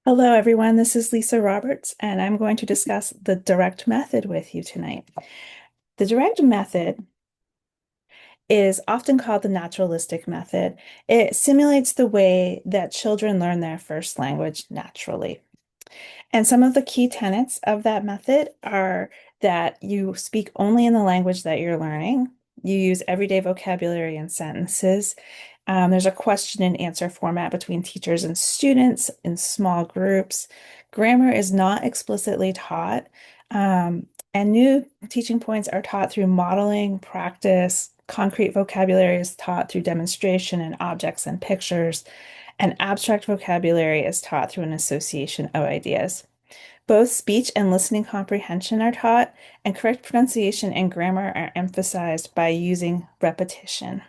Hello, everyone. This is Lisa Roberts, and I'm going to discuss the direct method with you tonight. The direct method is often called the naturalistic method. It simulates the way that children learn their first language naturally. And some of the key tenets of that method are that you speak only in the language that you're learning. You use everyday vocabulary and sentences. There's a question and answer format between teachers and students in small groups. Grammar is not explicitly taught, and new teaching points are taught through modeling, practice. Concrete vocabulary is taught through demonstration and objects and pictures, and abstract vocabulary is taught through an association of ideas. Both speech and listening comprehension are taught, and correct pronunciation and grammar are emphasized by using repetition.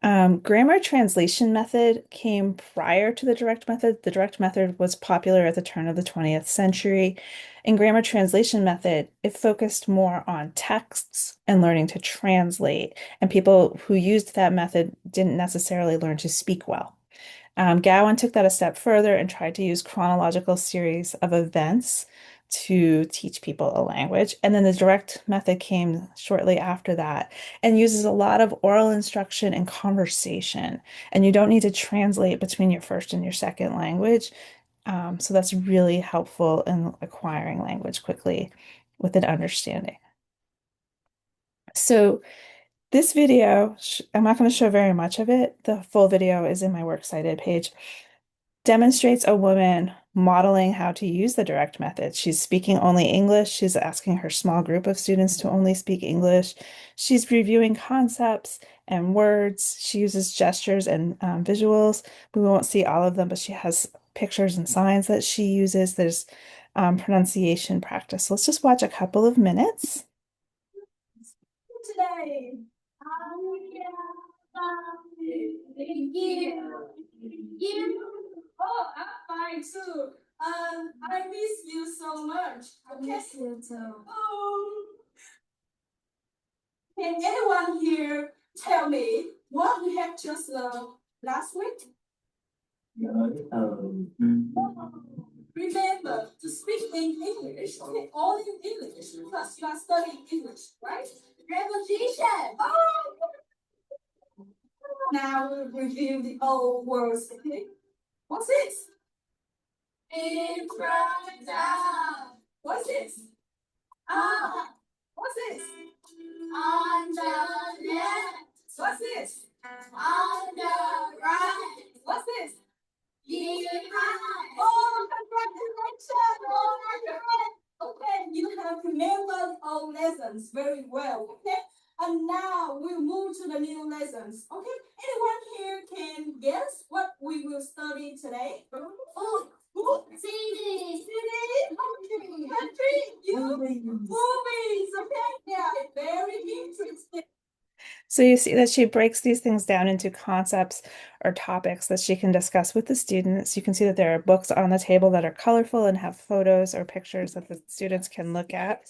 Grammar translation method came prior to the direct method. The direct method was popular at the turn of the 20th century. In grammar translation method, it focused more on texts and learning to translate, and people who used that method didn't necessarily learn to speak well. Gowan took that a step further and tried to use chronological series of events to teach people a language. And then the direct method came shortly after that and uses a lot of oral instruction and conversation. And you don't need to translate between your first and your second language. So that's really helpful in acquiring language quickly with an understanding. So this video, I'm not going to show very much of it. The full video is in my Works Cited page, demonstrates a woman modeling how to use the direct method. She's speaking only English. She's asking her small group of students to only speak English. She's reviewing concepts and words. She uses gestures and visuals. We won't see all of them, but she has pictures and signs that she uses. There's pronunciation practice. So let's just watch a couple of minutes. Today, you. Oh, I'm fine too. I miss you so much. I miss you too. Oh, can anyone here tell me what we have just learned last week? Remember to speak in English, okay? All in English, because you are studying English, right? Repetition. Oh. Now we'll review the old words, okay? What's this? In front down. What's this? Ah. What's this? On the left. What's this? On the right. What's this? Behind. Oh, congratulations! Oh, my God. Okay, you have remembered our lessons very well. Okay, and now we'll move to the new lessons. Okay, anyone here can guess what we will study today? Oh, cities. Cities. Country. You. Movies. Okay, yeah, very interesting. So you see that she breaks these things down into concepts or topics that she can discuss with the students. You can see that there are books on the table that are colorful and have photos or pictures that the students can look at.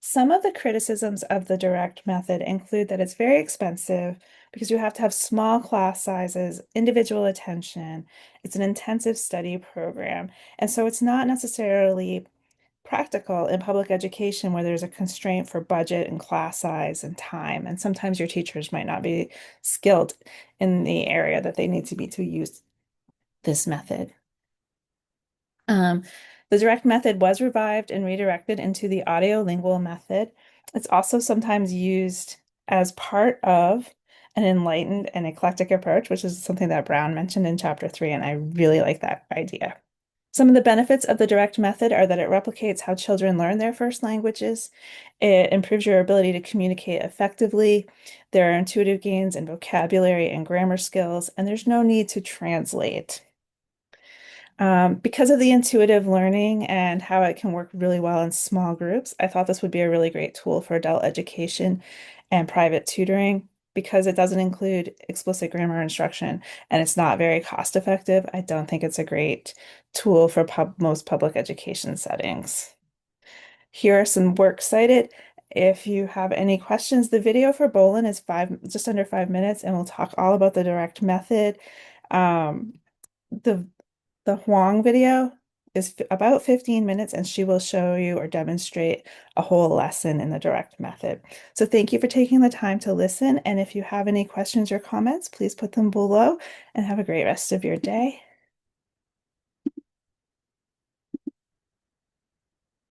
Some of the criticisms of the direct method include that it's very expensive because you have to have small class sizes, individual attention. It's an intensive study program. And so it's not necessarily practical in public education where there's a constraint for budget and class size and time. And sometimes your teachers might not be skilled in the area that they need to be to use this method. Um, the direct method was revived and redirected into the audiolingual method. It's also sometimes used as part of an enlightened and eclectic approach, which is something that Brown mentioned in chapter 3, and I really like that idea. Some of the benefits of the direct method are that it replicates how children learn their first languages. It improves your ability to communicate effectively. There are intuitive gains in vocabulary and grammar skills, and there's no need to translate. Because of the intuitive learning and how it can work really well in small groups, I thought this would be a really great tool for adult education and private tutoring. Because it doesn't include explicit grammar instruction and it's not very cost effective, I don't think it's a great tool for most public education settings. Here are some works cited. If you have any questions, the video for Bolin is just under 5 minutes, and we'll talk all about the direct method. The The Huang video is about 15 minutes and she will show you or demonstrate a whole lesson in the direct method. So thank you for taking the time to listen. And if you have any questions or comments, please put them below and have a great rest of your day.